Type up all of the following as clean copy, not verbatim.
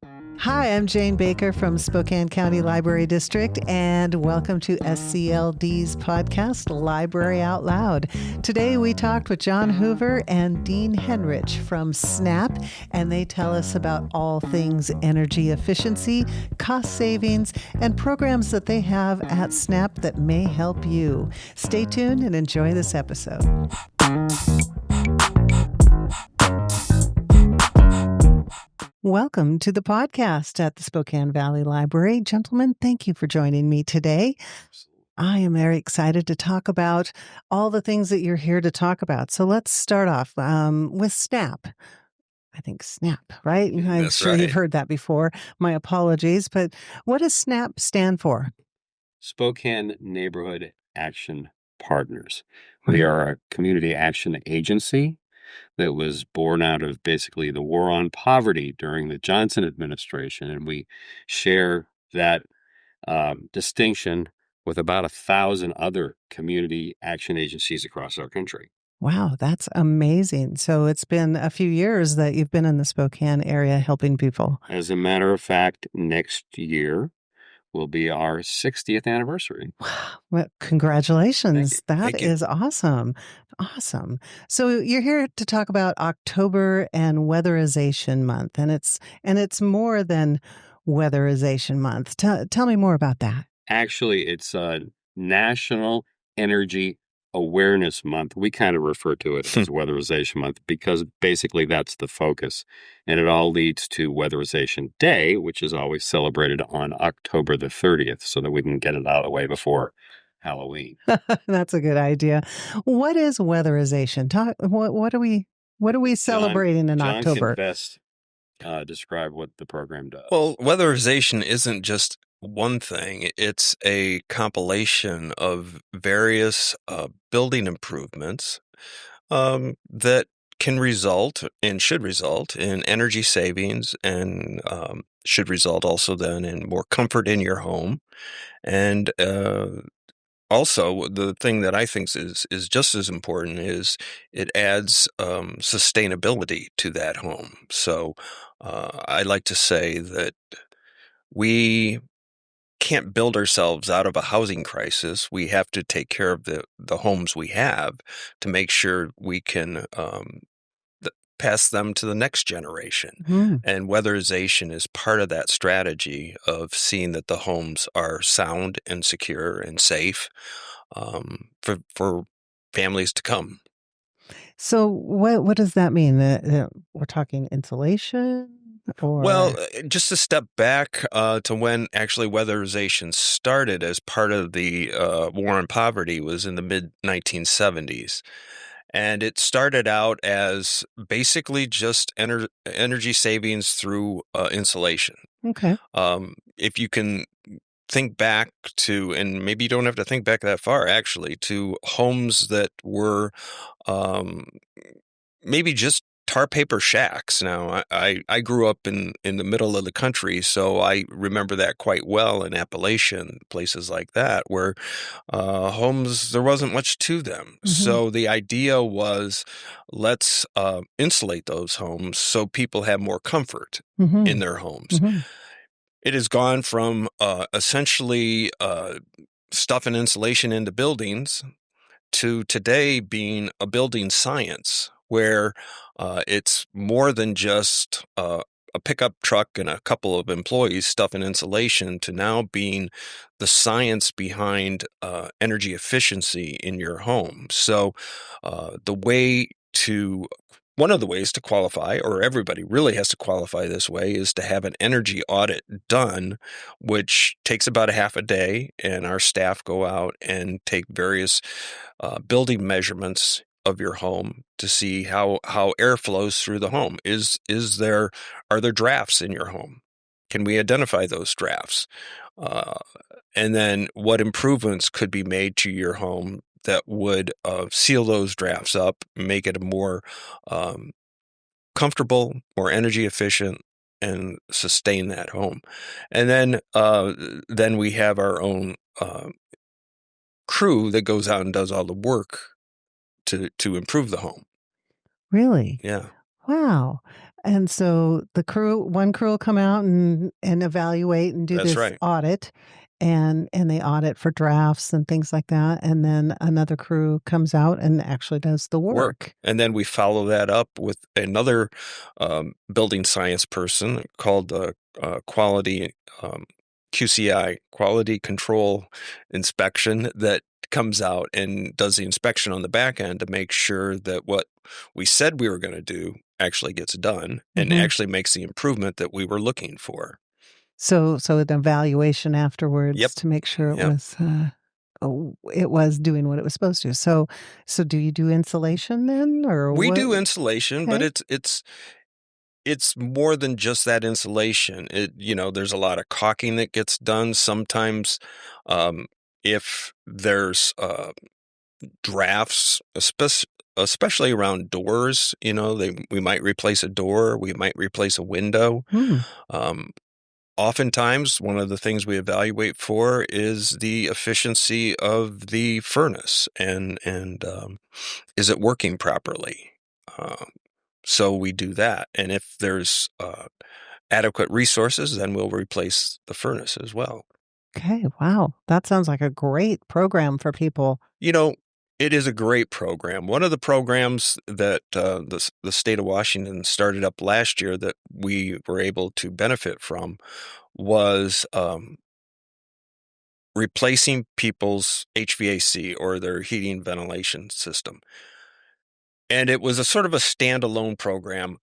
Hi, I'm Jane Baker from Spokane County Library District, and welcome to SCLD's podcast, Library Out Loud. Today we talked with John Hoover and Dean Henrich from SNAP, and they tell us about all things energy efficiency, cost savings, and programs that they have at SNAP that may help you. Stay tuned and enjoy this episode. Welcome to the podcast at the Spokane Valley Library. Gentlemen, thank you for joining me today. I am very excited to talk about all the things that you're here to talk about. So let's start off with SNAP. I think SNAP, right? I'm That's sure right. You've heard that before. My apologies. But what does SNAP stand for? Spokane Neighborhood Action Partners. We are a community action agency that was born out of basically the war on poverty during the Johnson administration, and we share that distinction with about 1,000 other community action agencies across our country. Wow, that's amazing. So it's been a few years that you've been in the Spokane area helping people. As a matter of fact, next year will be our 60th anniversary. Well, congratulations. Thank you. That is awesome. Awesome. So you're here to talk about October and Weatherization Month, and it's more than Weatherization Month. Tell me more about that. Actually, it's a National Energy Awareness Month. We kind of refer to it as Weatherization Month because basically that's the focus. And it all leads to Weatherization Day, which is always celebrated on October the 30th, so that we can get it out of the way before Halloween. That's a good idea. What is weatherization? What are we celebrating in John October? can best describe what the program does. Well, weatherization isn't just one thing. It's a compilation of various building improvements that can result and should result in energy savings and should result also then in more comfort in your home. And also, the thing that I think is just as important is it adds sustainability to that home. So I like to say that we can't build ourselves out of a housing crisis. We have to take care of the homes we have to make sure we can pass them to the next generation. And weatherization is part of that strategy of seeing that the homes are sound and secure and safe for families to come. So what does that mean? We're talking insulation? Or... Well, just to step back to when actually weatherization started as part of the war on poverty was in the mid-1970s. And it started out as basically just energy savings through insulation. Okay. If you can think back to, and maybe you don't have to think back that far actually, to homes that were maybe just tar paper shacks. Now, I grew up in the middle of the country, so I remember that quite well in Appalachian, places like that, where homes, there wasn't much to them. Mm-hmm. So the idea was, let's insulate those homes so people have more comfort in their homes. It has gone from essentially stuffing insulation into buildings to today being a building science, where it's more than just a pickup truck and a couple of employees stuffing insulation, to now being the science behind energy efficiency in your home. So one of the ways to qualify, or everybody really has to qualify this way, is to have an energy audit done, which takes about a half a day, and our staff go out and take various building measurements of your home to see how air flows through the home. Are there drafts in your home? Can we identify those drafts? And then what improvements could be made to your home that would seal those drafts up, make it a more comfortable, more energy efficient, and sustain that home. And then we have our own crew that goes out and does all the work to improve the home. Really? Yeah. Wow. And so one crew will come out and evaluate and do That's this right. audit, and they audit for drafts and things like that. And then another crew comes out and actually does the work. And then we follow that up with another building science person called quality QCI, quality control inspection, that comes out and does the inspection on the back end to make sure that what we said we were going to do actually gets done and actually makes the improvement that we were looking for. So an evaluation afterwards Yep. to make sure it Yep. was doing what it was supposed to. So do you do insulation then, or We what? do insulation, but Okay. it's more than just that insulation. There's a lot of caulking that gets done. Sometimes, if there's drafts, especially around doors, we might replace a door, we might replace a window. Um, Oftentimes, one of the things we evaluate for is the efficiency of the furnace and is it working properly? So we do that. And if there's adequate resources, then we'll replace the furnace as well. Okay. Wow. That sounds like a great program for people. It is a great program. One of the programs that the state of Washington started up last year that we were able to benefit from was replacing people's HVAC or their heating ventilation system. And it was a sort of a standalone program,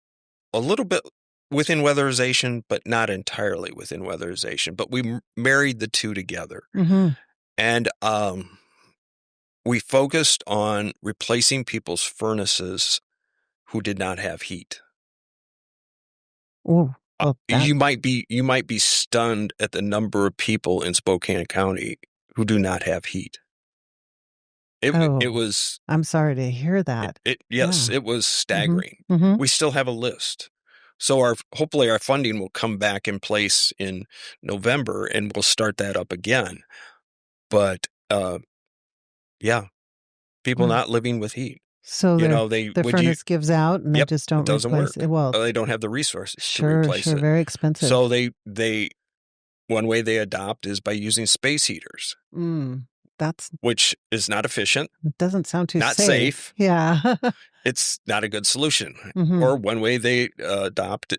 a little bit within weatherization, but not entirely within weatherization. But we married the two together. And we focused on replacing people's furnaces who did not have heat. Oh, well, You might be stunned at the number of people in Spokane County who do not have heat. It was. I'm sorry to hear that. Yes, Yeah. it was staggering. We still have a list. So hopefully our funding will come back in place in November and we'll start that up again. But yeah, people not living with heat. So the furnace gives out and they just don't it doesn't replace work. it. Well, They don't have the resources to replace it. Very expensive. So they one way they adopt is by using space heaters. Which is not efficient. It doesn't sound too not safe. Yeah. It's not a good solution. Or one way they adapt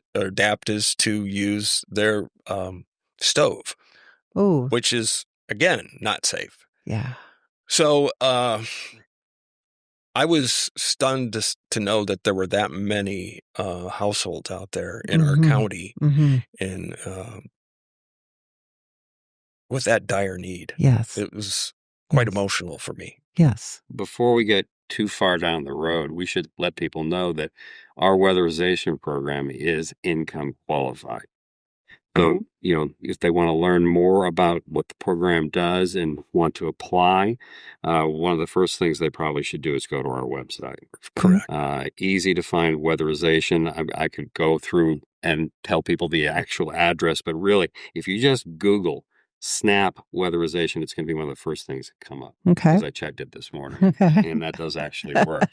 is to use their stove, which is, again, not safe. Yeah. So I was stunned to know that there were that many households out there in our county and with that dire need. Yes. It was quite emotional for me. Yes. Before we get too far down the road, we should let people know that our weatherization program is income qualified. So, if they want to learn more about what the program does and want to apply, one of the first things they probably should do is go to our website. Correct. Easy to find weatherization. I could go through and tell people the actual address, but really, if you just Google SNAP weatherization, it's going to be one of the first things that come up. Okay. Because I checked it this morning, and that does actually work.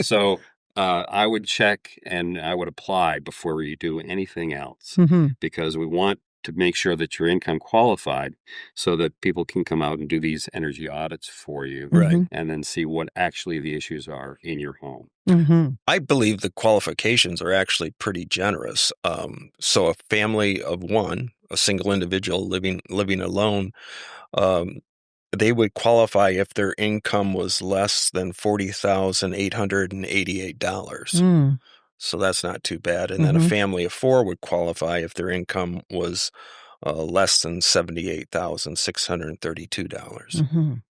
So I would check and I would apply before you do anything else, because we want to make sure that you're income qualified so that people can come out and do these energy audits for you, right, and then see what actually the issues are in your home. I believe the qualifications are actually pretty generous. So a family of one, a single individual living alone, they would qualify if their income was less than $40,888. So that's not too bad. And then a family of four would qualify if their income was less than $78,632.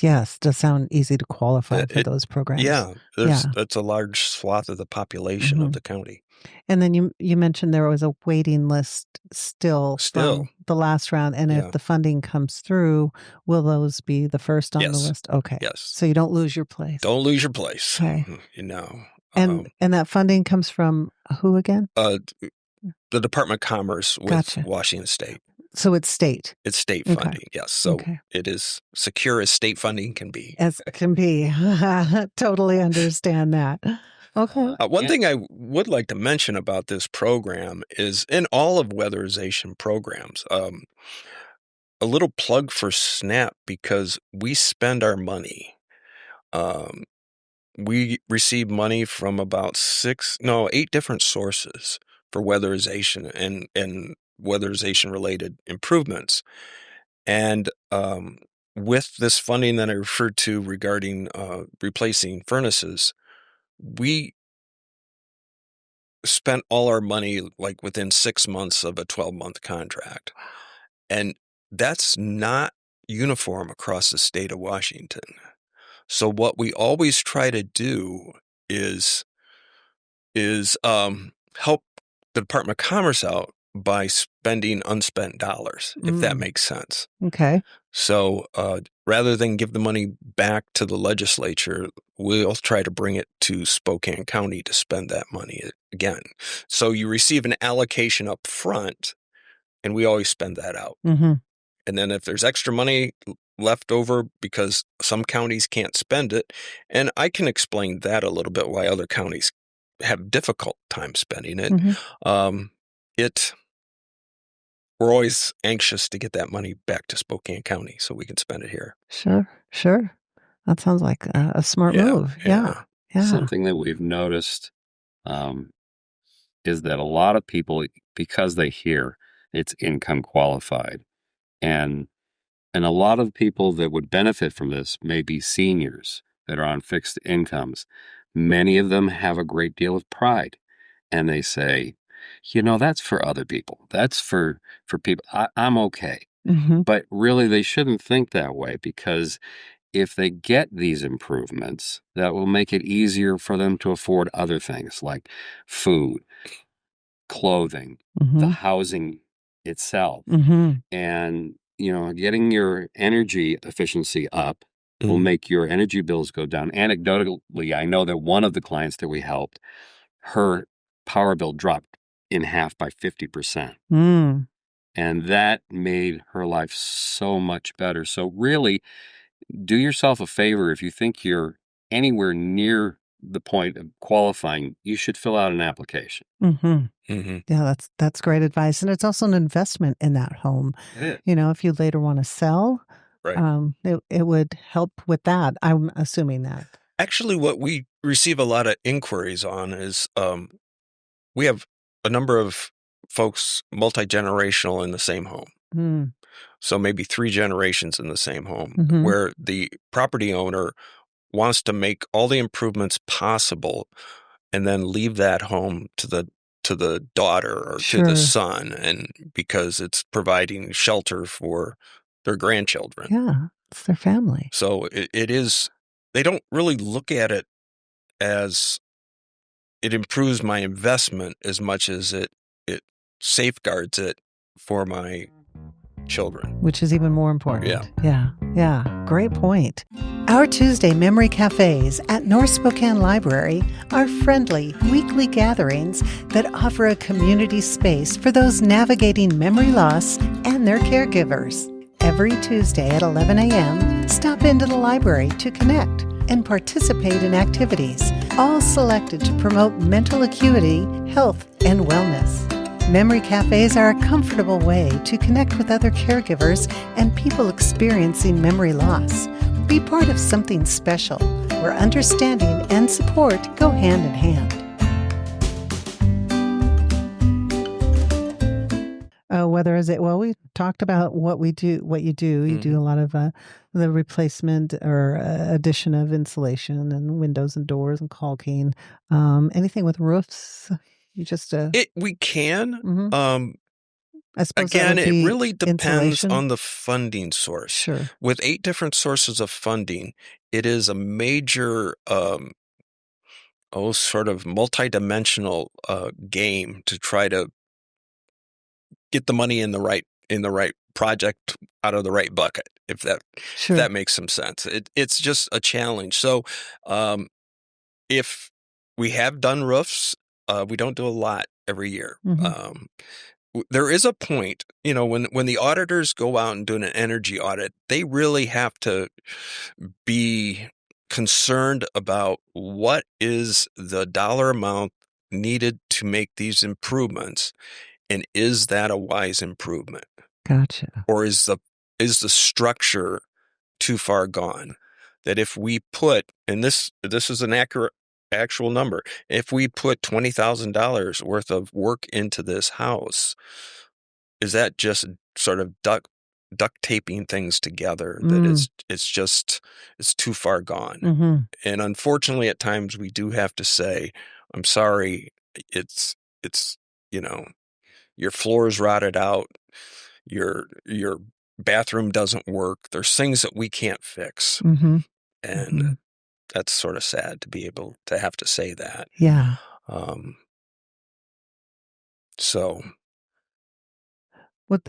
Yes, does sound easy to qualify for those programs. Yeah, that's a large swath of the population of the county. And then you mentioned there was a waiting list still from the last round. And if the funding comes through, will those be the first on the list? Okay. Yes. So you don't lose your place. Don't lose your place. Okay. And that funding comes from who again? The Department of Commerce with Washington State. So it's state. It's state funding, yes. So it is secure as state funding can be. As can be. Totally understand that. Okay. One thing I would like to mention about this program is in all of weatherization programs, a little plug for SNAP because we spend our money. Um, we receive money from about 8 different sources for weatherization and weatherization related improvements. And with this funding that I referred to regarding replacing furnaces, we spent all our money like within 6 months of a 12-month contract. And that's not uniform across the state of Washington. So what we always try to do is help the Department of Commerce out by spending unspent dollars, if that makes sense. Okay. So rather than give the money back to the legislature, we'll try to bring it to Spokane County to spend that money again. So you receive an allocation up front, and we always spend that out. Mm-hmm. And then if there's extra money left over because some counties can't spend it, and I can explain that a little bit why other counties have difficult time spending it. Mm-hmm. We're always anxious to get that money back to Spokane County so we can spend it here. Sure. That sounds like a smart move. Yeah. Something that we've noticed is that a lot of people, because they hear it's income qualified, and a lot of people that would benefit from this may be seniors that are on fixed incomes. Many of them have a great deal of pride, and they say, that's for other people. That's for people. I'm okay. Mm-hmm. But really, they shouldn't think that way, because if they get these improvements, that will make it easier for them to afford other things like food, clothing, the housing itself. And, getting your energy efficiency up will make your energy bills go down. Anecdotally, I know that one of the clients that we helped, her power bill dropped in half by 50%. And that made her life so much better. So really, do yourself a favor. If you think you're anywhere near the point of qualifying, you should fill out an application. Yeah, that's great advice. And it's also an investment in that home. It is. If you later want to sell, Right. It would help with that. I'm assuming that. Actually, what we receive a lot of inquiries on is we have a number of folks multi-generational in the same home. So maybe 3 generations in the same home, where the property owner wants to make all the improvements possible and then leave that home to the daughter or to the son, and because it's providing shelter for their grandchildren. Yeah, it's their family. So it is, they don't really look at it as it improves my investment as much as it safeguards it for my children. Which is even more important. Yeah. Yeah. Great point. Our Tuesday Memory Cafes at North Spokane Library are friendly weekly gatherings that offer a community space for those navigating memory loss and their caregivers. Every Tuesday at 11 a.m., stop into the library to connect and participate in activities, all selected to promote mental acuity, health, and wellness. Memory cafes are a comfortable way to connect with other caregivers and people experiencing memory loss. Be part of something special where understanding and support go hand in hand. We talked about what we do, what you do. You do a lot of the replacement or addition of insulation and windows and doors and caulking. Anything with roofs? You just we can. I suppose again, that would it be really depends insulation. on the funding source. Sure. With 8 different sources of funding, it is a major sort of multidimensional game to try to get the money in the right project out of the right bucket, if that makes some sense. It's just a challenge. So if we have done roofs, we don't do a lot every year. There is a point, when the auditors go out and do an energy audit, they really have to be concerned about what is the dollar amount needed to make these improvements, and is that a wise improvement? Gotcha. Or is the structure too far gone? That if we put, and this is an actual number, if we put $20,000 worth of work into this house, is that just sort of duct taping things together? That it's too far gone. Mm-hmm. And unfortunately, at times we do have to say, I'm sorry, it's your floor's rotted out, your bathroom doesn't work. There's things that we can't fix. Mm-hmm. And Mm-hmm. that's sort of sad to be able to have to say that. Yeah. So What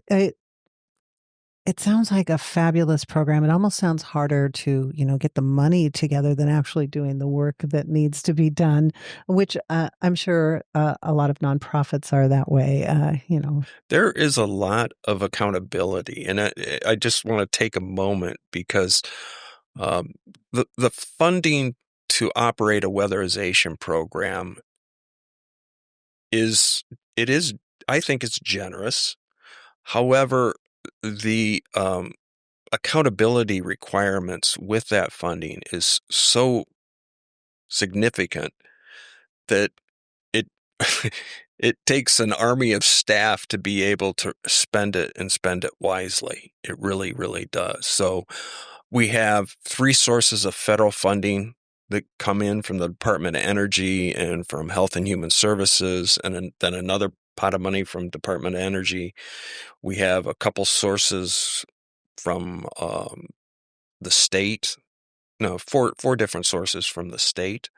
it sounds like a fabulous program. It almost sounds harder to, get the money together than actually doing the work that needs to be done, which I'm sure a lot of nonprofits are that way. there is a lot of accountability, and I just want to take a moment because the funding to operate a weatherization program I think it's generous. However, the accountability requirements with that funding is so significant that it it takes an army of staff to be able to spend it and spend it wisely. It really, really does. So we have 3 sources of federal funding that come in from the Department of Energy and from Health and Human Services, and then another pot of money from Department of Energy. We have a couple sources from the state. No, four different sources from the state.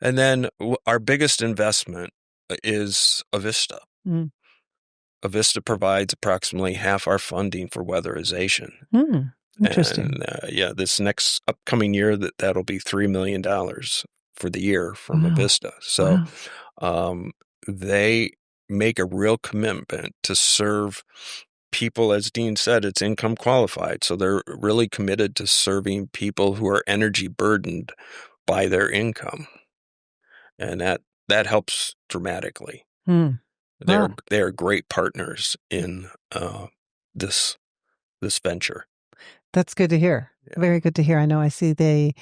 And then our biggest investment is Avista. Mm. Avista provides approximately half our funding for weatherization. Interesting. And this next upcoming year, that'll be $3 million for the year from Avista. So they make a real commitment to serve people. As Dean said, it's income qualified. So they're really committed to serving people who are energy burdened by their income. And that helps dramatically. They are great partners in this venture. That's good to hear. Yeah. Very good to hear. I know I see they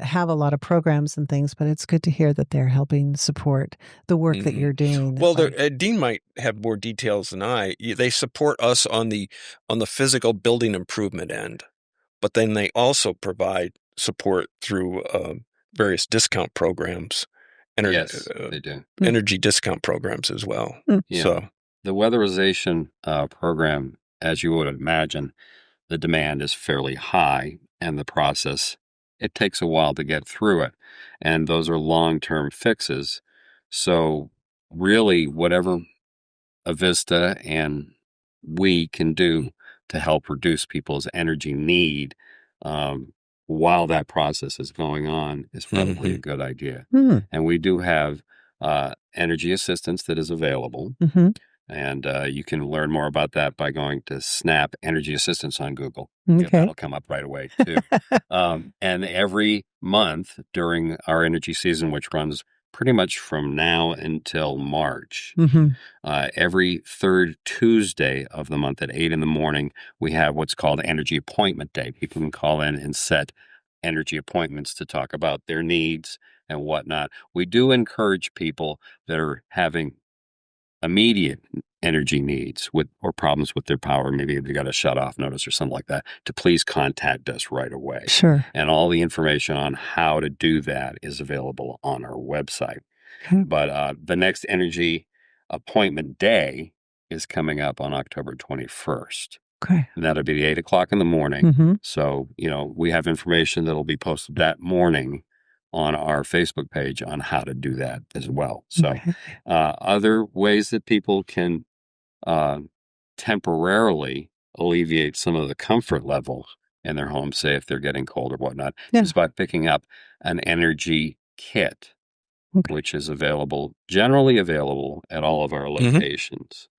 have a lot of programs and things, but it's good to hear that they're helping support the work that you're doing. Well, Dean might have more details than I. They support us on the physical building improvement end, but then they also provide support through various discount programs. Yes, they do. Energy discount programs as well. Yeah. So the weatherization program, as you would imagine, the demand is fairly high, and the process, it takes a while to get through it. And those are long-term fixes. So really, whatever Avista and we can do to help reduce people's energy need while that process is going on is probably a good idea. And we do have energy assistance that is available. And you can learn more about that by going to Snap Energy Assistance on Google. Okay. That'll come up right away, too. And every month during our energy season, which runs pretty much from now until March, every third Tuesday of the month at 8 in the morning, we have what's called Energy Appointment Day. People can call in and set energy appointments to talk about their needs and whatnot. We do encourage people that are having immediate energy needs or problems with their power, maybe they got a shut-off notice or something like that, to please contact us right away. Sure. And all the information on how to do that is available on our website. But the next energy appointment day is coming up on October 21st. Okay. And that'll be the 8 o'clock in the morning. So, we have information that'll be posted that morning on our Facebook page on how to do that as well. So other ways that people can temporarily alleviate some of the comfort level in their home, say if they're getting cold or whatnot, is by picking up an energy kit, which is generally available at all of our locations.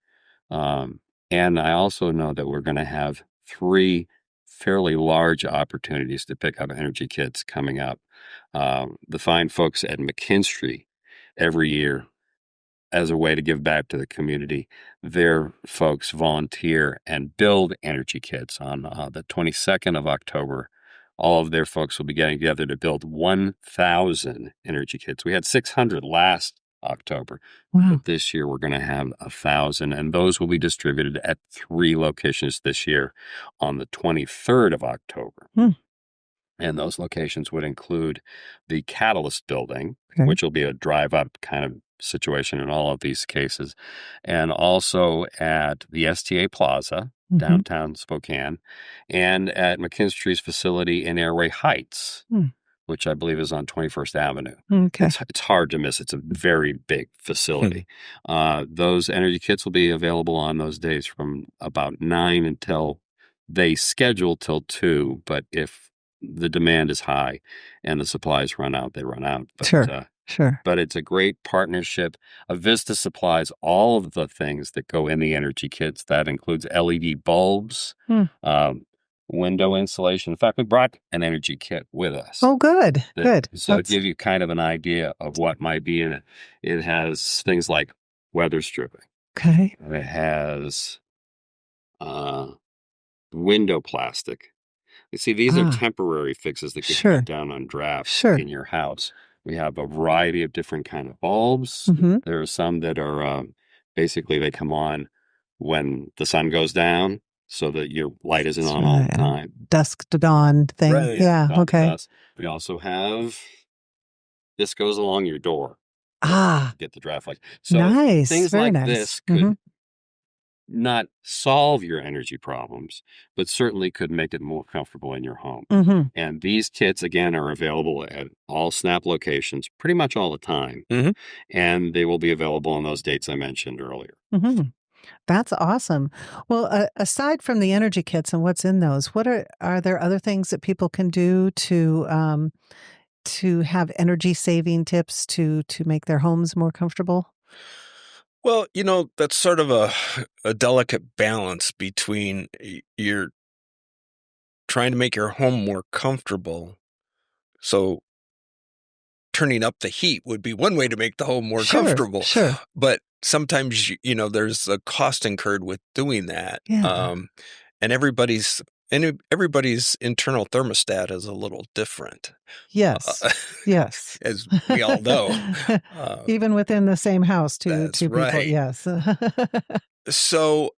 And I also know that we're going to have 3 fairly large opportunities to pick up energy kits coming up. The fine folks at McKinstry every year, as a way to give back to the community, their folks volunteer and build energy kits on the 22nd of October. All of their folks will be getting together to build 1,000 energy kits. We had 600 last October, Wow. but this year we're going to have 1,000, and those will be distributed at 3 locations this year on the 23rd of October. And those locations would include the Catalyst building, which will be a drive-up kind of situation in all of these cases, and also at the STA Plaza, downtown Spokane, and at McKinstry's facility in Airway Heights, which I believe is on 21st Avenue. Okay. It's hard to miss. It's a very big facility. Those energy kits will be available on those days from about 9 until they schedule till 2, but if the demand is high and the supplies run out, they run out. But, Sure. But it's a great partnership. Avista supplies all of the things that go in the energy kits. That includes LED bulbs, window insulation. In fact, we brought an energy kit with us. Oh, good. Good. So to give you kind of an idea of what might be in it, it has things like weather stripping. Okay. It has window plastic. You see, these are temporary fixes that get cut down on draft in your house. We have a variety of different kind of bulbs. There are some that are basically they come on when the sun goes down so that your light isn't on all the time. Dusk to dawn thing. Right. Yeah. Okay. We also have this goes along your door. Get the draft light. So nice. Things Very like nice. this could not solve your energy problems, but certainly could make it more comfortable in your home. And these kits, again, are available at all SNAP locations pretty much all the time. And they will be available on those dates I mentioned earlier. That's awesome. Well, aside from the energy kits and what's in those, what are there other things that people can do to have energy saving tips to make their homes more comfortable? Well, that's sort of a delicate balance between you're trying to make your home more comfortable. So turning up the heat would be one way to make the home more comfortable. Sure. But sometimes, there's a cost incurred with doing that. Yeah. And everybody's internal thermostat is a little different. Yes. Yes. As we all know. Even within the same house, two people. Right. Yes. So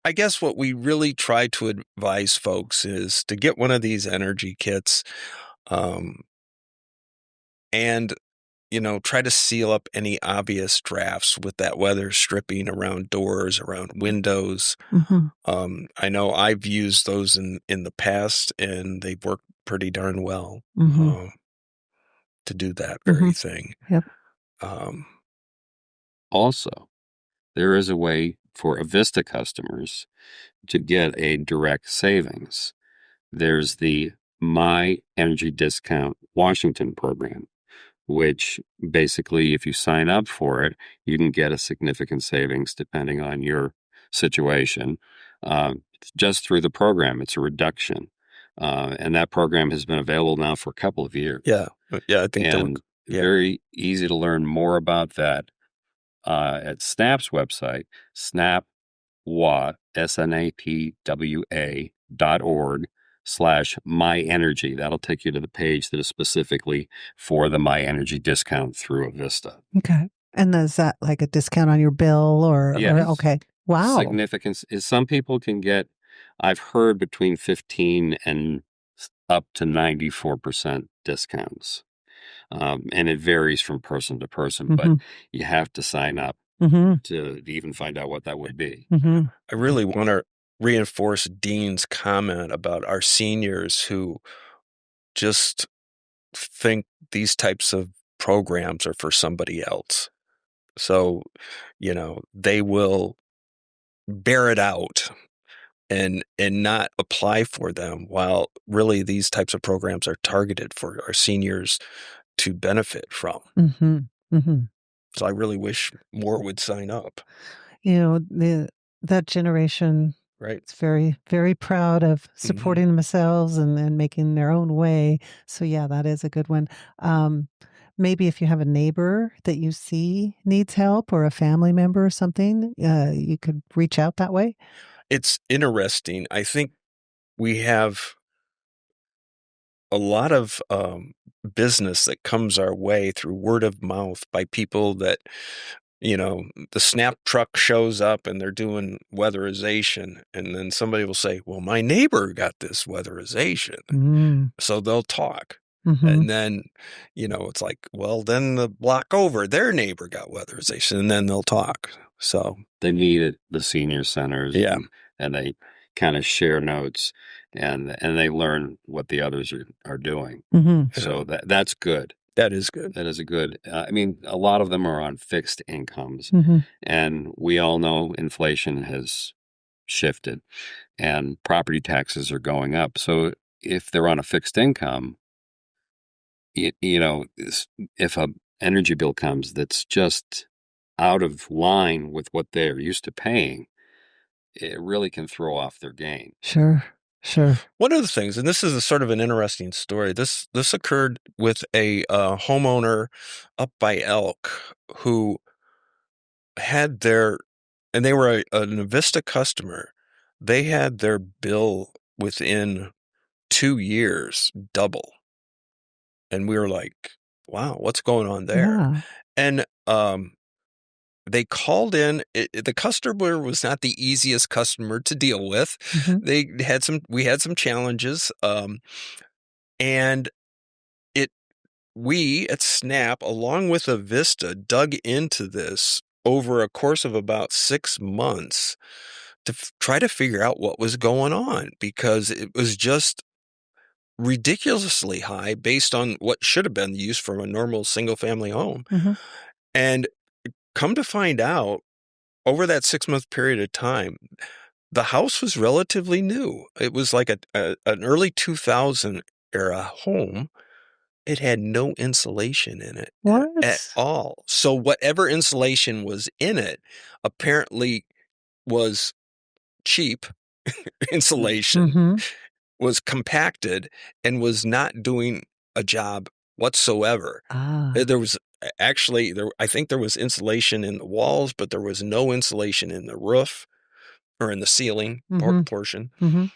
I guess what we really try to advise folks is to get one of these energy kits, and try to seal up any obvious drafts with that weather stripping around doors, around windows. I know I've used those in the past, and they've worked pretty darn well to do that very thing. Yep. Also, there is a way for Avista customers to get a direct savings. There's the My Energy Discount Washington program, which basically, if you sign up for it, you can get a significant savings depending on your situation. Just through the program, it's a reduction. And that program has been available now for a couple of years. Yeah, I think very easy to learn more about that at SNAP's website, snapwa.org/myenergy. That'll take you to the page that is specifically for the My Energy discount through Avista. Okay. And is that like a discount on your bill or okay. Wow. Significance is some people can get, I've heard, between 15 and up to 94% discounts. And it varies from person to person, but you have to sign up to even find out what that would be. I really want to reinforce Dean's comment about our seniors who just think these types of programs are for somebody else. So, they will bear it out and not apply for them, while really these types of programs are targeted for our seniors to benefit from. So I really wish more would sign up. That generation Right. It's very, very proud of Mhm. supporting themselves and making their own way. So yeah, that is a good one. Maybe if you have a neighbor that you see needs help or a family member or something, you could reach out that way. It's interesting. I think we have a lot of business that comes our way through word of mouth by people that, the snap truck shows up and they're doing weatherization. And then somebody will say, well, my neighbor got this weatherization. Mm. So they'll talk. Hmm. And then, it's like, well, then the block over, their neighbor got weatherization, and then they'll talk. So They meet at the senior centers, yeah, and they kind of share notes, and they learn what the others are doing. Hmm. So that's good. that is good. That is a good. I mean, a lot of them are on fixed incomes, Hmm. and we all know inflation has shifted, and property taxes are going up. So if they're on a fixed income, if a energy bill comes that's just out of line with what they're used to paying, it really can throw off their game. Sure. Sure. One of the things, and this is a sort of an interesting story. This occurred with a homeowner up by Elk who had and they were an Avista customer. They had their bill within 2 years double, and we were like, "Wow, what's going on there?" Yeah. And they called in. The customer was not the easiest customer to deal with. Hmm. We had some challenges, and it we at Snap, along with Avista, dug into this over a course of about 6 months to try to figure out what was going on, because it was just ridiculously high based on what should have been the use from a normal single-family home. Hmm. And come to find out, over that 6-month period of time, the house was relatively new. It was like an early 2000 era home. It had no insulation in it at What? all. So whatever insulation was in it apparently was cheap insulation, Hmm. was compacted, and was not doing a job whatsoever. Ah. There was actually I think there was insulation in the walls, but there was no insulation in the roof or in the ceiling Hmm. portion. Hmm.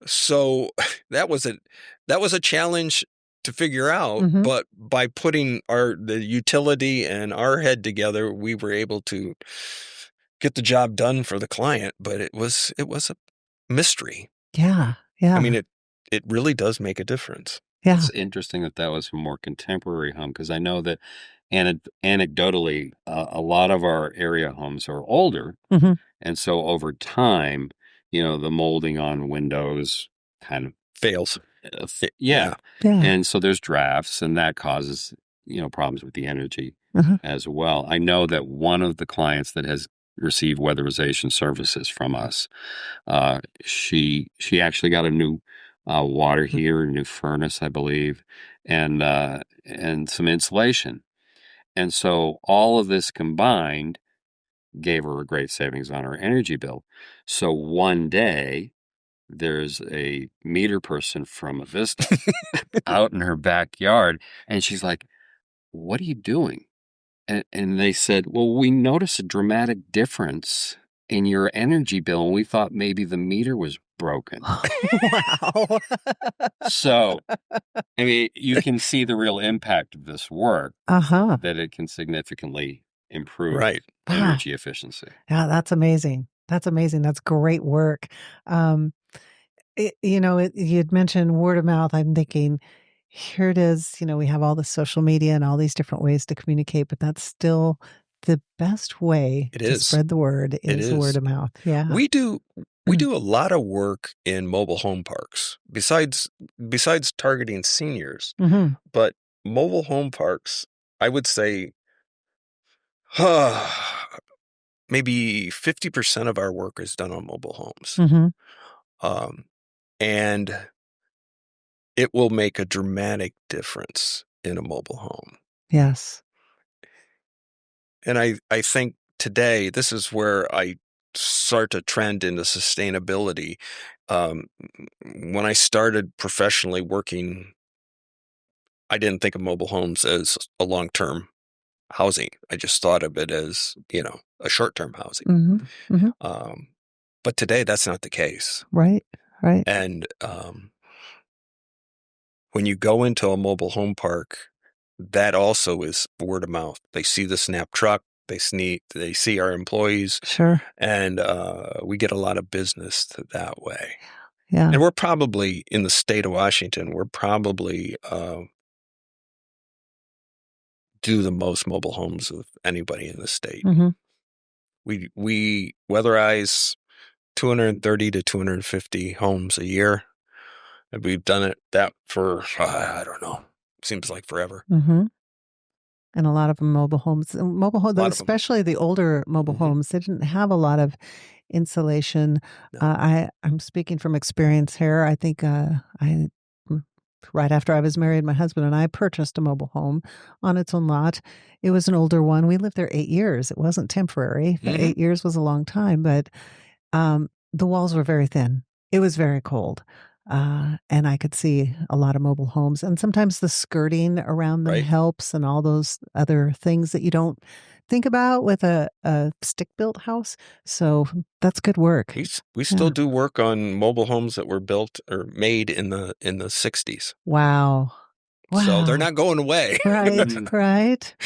So that was a challenge to figure out, Hmm. but by putting the utility and our head together, we were able to get the job done for the client. But it was a mystery. Yeah. I Yeah. mean, it really does make a difference. Yeah. It's interesting that was a more contemporary home, because I know that anecdotally, a lot of our area homes are older. Hmm. And so over time, the molding on windows kind of Fails. yeah. Yeah. And so there's drafts, and that causes, problems with the energy Uh-huh. as well. I know that one of the clients that has received weatherization services from us, she actually got a new water heater, a new furnace, I believe, and some insulation. And so all of this combined gave her a great savings on her energy bill. So one day, there's a meter person from Avista out in her backyard, and she's like, "What are you doing?" And they said, "Well, we noticed a dramatic difference in your energy bill, and we thought maybe the meter was broken." Wow. So, I mean, you can see the real impact of this work, Uh-huh. that it can significantly improve Right. Wow. energy efficiency. Yeah, that's amazing. That's amazing. That's great work. Um, you'd mentioned word of mouth. I'm thinking, here it is. We have all the social media and all these different ways to communicate, but that's still the best way It to is. spread the word It is word is. of mouth. Yeah. We do Mm. a lot of work in mobile home parks besides targeting seniors, Hmm. but mobile home parks, I would say, maybe 50% of our work is done on mobile homes. Hmm. Um, and it will make a dramatic difference in a mobile home. Yes. And I think today, this is where I start to trend into sustainability. When I started professionally working, I didn't think of mobile homes as a long-term housing. I just thought of it as, a short-term housing. Mm-hmm. Mm-hmm. But today that's not the case. Right. Right. And when you go into a mobile home park, that also is word of mouth. They see the Snap truck, they see our employees, Sure. and we get a lot of business that way. Yeah. And we're probably, in the state of Washington, we're probably do the most mobile homes of anybody in the state. Mm-hmm. We weatherize 230 to 250 homes a year. And we've done that for, I don't know, seems like forever. Mm-hmm. And a lot of them mobile homes, especially the older mobile Mm-hmm. homes, they didn't have a lot of insulation. No. I'm speaking from experience here. I think right after I was married, my husband and I purchased a mobile home on its own lot. It was an older one. We lived there 8 years. It wasn't temporary. Mhm. 8 years was a long time, but the walls were very thin. It was very cold. And I could see a lot of mobile homes, and sometimes the skirting around them Right. helps, and all those other things that you don't think about with a stick-built house. So that's good work. We still do work on mobile homes that were built or made in the 60s. Wow. So they're Wow. not going away. Right, right.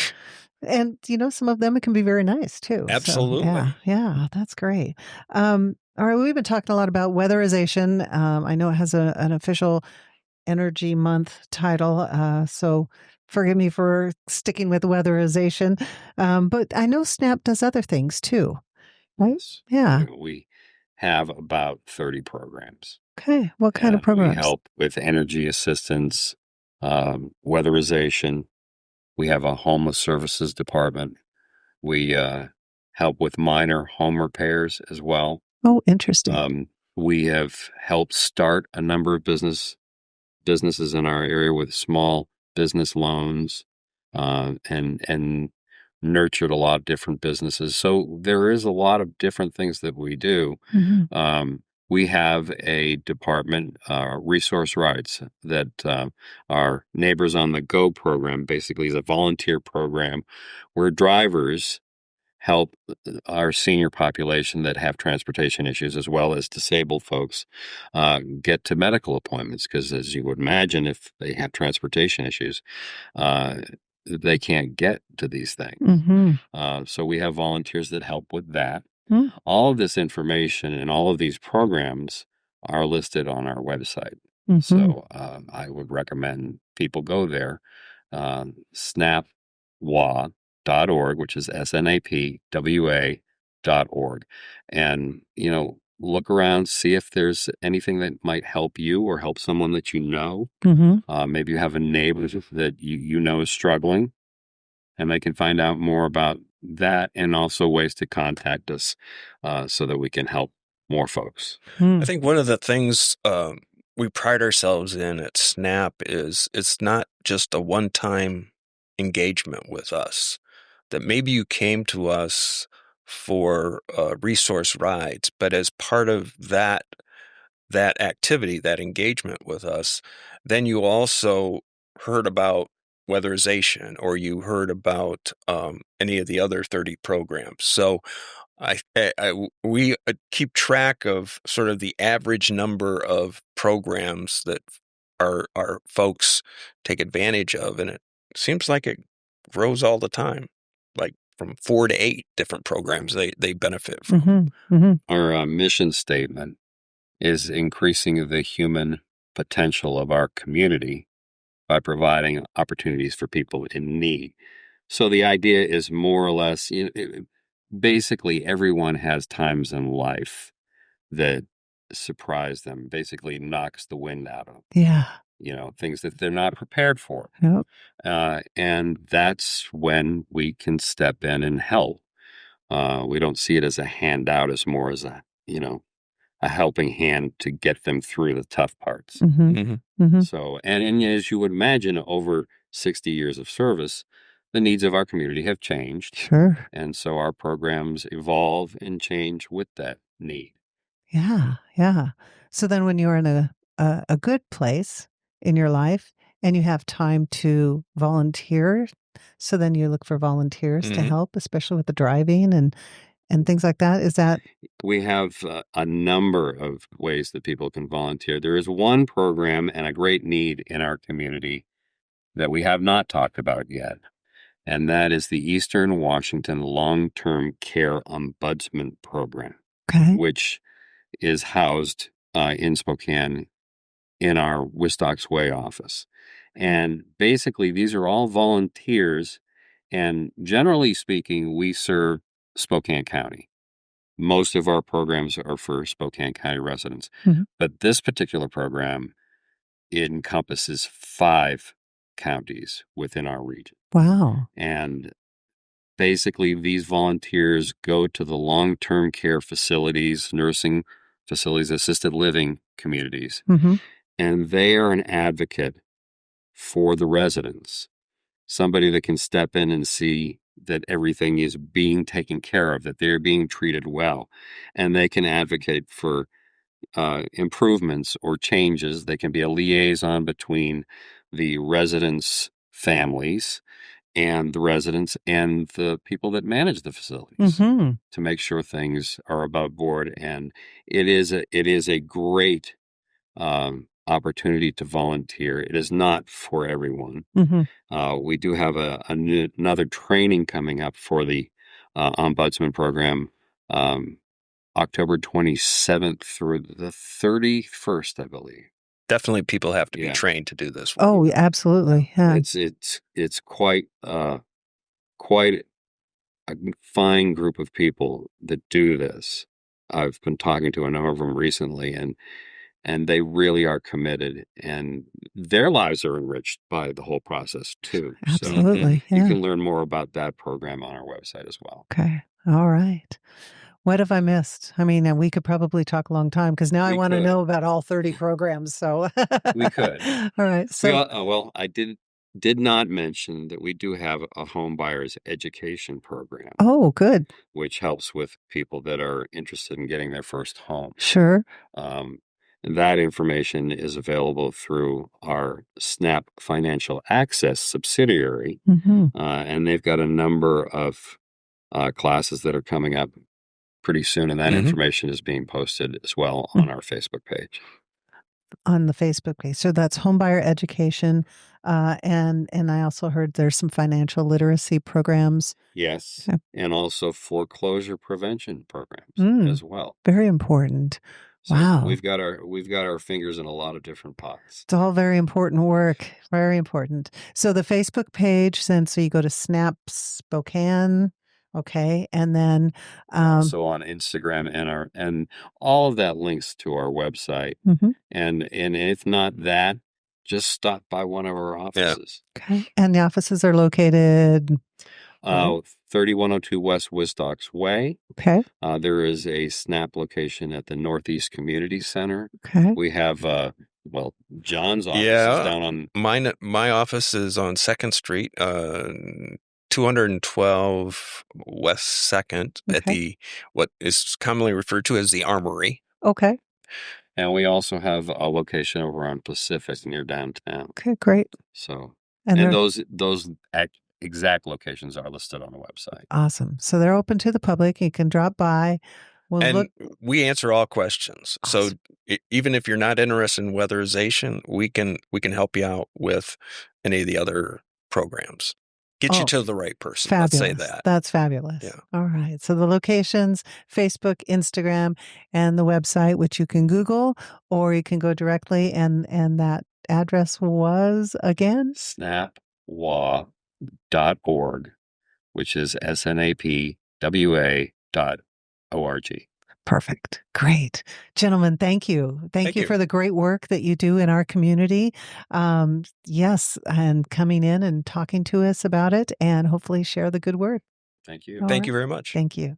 And some of them can be very nice too. So, Absolutely. yeah, that's great. All right, we've been talking a lot about weatherization. I know it has an official Energy Month title, so forgive me for sticking with weatherization. But I know SNAP does other things too, right? Yes. Yeah. We have about 30 programs. Okay. What kind of And programs? we help with energy assistance, weatherization. We have a homeless services department. We help with minor home repairs as well. Oh, interesting. We have helped start a number of businesses in our area with small business loans, and nurtured a lot of different businesses. So there is a lot of different things that we do. Mm-hmm. We have a department, Resource Rights, that our Neighbors on the Go program basically is a volunteer program where drivers help our senior population that have transportation issues, as well as disabled folks, get to medical appointments. Because as you would imagine, if they have transportation issues, they can't get to these things. Mm-hmm. So we have volunteers that help with that. Mm-hmm. All of this information and all of these programs are listed on our website. Mm-hmm. So I would recommend people go there, snapwa.org, which is snapwa.org, and look around, see if there's anything that might help you or help someone that you know. Mm-hmm. Maybe you have a neighbor that you know is struggling, and they can find out more about that, and also ways to contact us so that we can help more folks. I think one of the things we pride ourselves in at SNAP is it's not just a one-time engagement with us. That maybe you came to us for resource rides, but as part of that activity, that engagement with us, then you also heard about weatherization, or you heard about any of the other 30 programs. So we keep track of sort of the average number of programs that our folks take advantage of, and it seems like it grows all the time, like from 4 to 8 different programs they benefit from. Mm-hmm. Mm-hmm. Our mission statement is increasing the human potential of our community by providing opportunities for people in need. So the idea is more or less, basically everyone has times in life that surprise them, basically knocks the wind out of them. Yeah. Things that they're not prepared for. Yep. And that's when we can step in and help. We don't see it as a handout, as more as a helping hand to get them through the tough parts. Mm-hmm. Mm-hmm. So, and as you would imagine, over 60 years of service, the needs of our community have changed. Sure. And so our programs evolve and change with that need. Yeah. Yeah. So then when you're in a good place in your life and you have time to volunteer, so then you look for volunteers to help, especially with the driving and things like that. Is that? We have a number of ways that people can volunteer. There is one program and a great need in our community that we have not talked about yet, and that is the Eastern Washington Long-Term Care Ombudsman Program, Okay. which is housed in Spokane in our Wistox Way office. And basically, these are all volunteers, and generally speaking, we serve Spokane County. Most of our programs are for Spokane County residents, but this particular program encompasses 5 counties within our region. Wow. And basically, these volunteers go to the long-term care facilities, nursing facilities, assisted living communities, and they are an advocate for the residents, somebody that can step in and see that everything is being taken care of, that they're being treated well, and they can advocate for improvements or changes. They can be a liaison between the residents' families and the residents and the people that manage the facilities to make sure things are above board. And it is a great opportunity to volunteer. It is not for everyone. We do have another training coming up for the Ombudsman program, October 27th through the 31st, I believe. Definitely people have to be trained to do this. Oh, absolutely. Yeah. It's quite a fine group of people that do this. I've been talking to a number of them recently, and they really are committed, and their lives are enriched by the whole process too. Absolutely. So you can learn more about that program on our website as well. Okay. All right. What have I missed? I mean, we could probably talk a long time because now I want to know about all 30 programs. So we could. All right. So well, I did not mention that we do have a home buyers education program. Oh, good. Which helps with people that are interested in getting their first home. Sure. That information is available through our SNAP Financial Access subsidiary, and they've got a number of classes that are coming up pretty soon, and that information is being posted as well on our Facebook page. On the Facebook page. So that's homebuyer education. And I also heard there's some financial literacy programs. Yes. And also foreclosure prevention programs as well. Very important. So wow. We've got our fingers in a lot of different pots. It's all very important work. Very important. So the Facebook page, so you go to Snap Spokane. Okay. And then also on Instagram and all of that links to our website. And if not that, just stop by one of our offices. Yeah. Okay. And the offices are located 3102 West Wistox Way. Okay. There is a SNAP location at the Northeast Community Center. Okay. We have John's office is down on my office is on 2nd Street, 212 West 2nd at what is commonly referred to as the Armory. Okay. And we also have a location over on Pacific near downtown. Okay, great. So, and those exact locations are listed on the website. Awesome. So they're open to the public. You can drop by. We answer all questions. Awesome. So even if you're not interested in weatherization, we can help you out with any of the other programs. Get you to the right person. Fabulous. Let's say that. That's fabulous. Yeah. All right. So the locations, Facebook, Instagram, and the website, which you can Google, or you can go directly. And that address was, again? snapwa.org, which is snapwa.org. Perfect. Great. Gentlemen, thank you. Thank you for the great work that you do in our community. Yes, and coming in and talking to us about it, and hopefully share the good word. Thank you. Thank you very much. Thank you.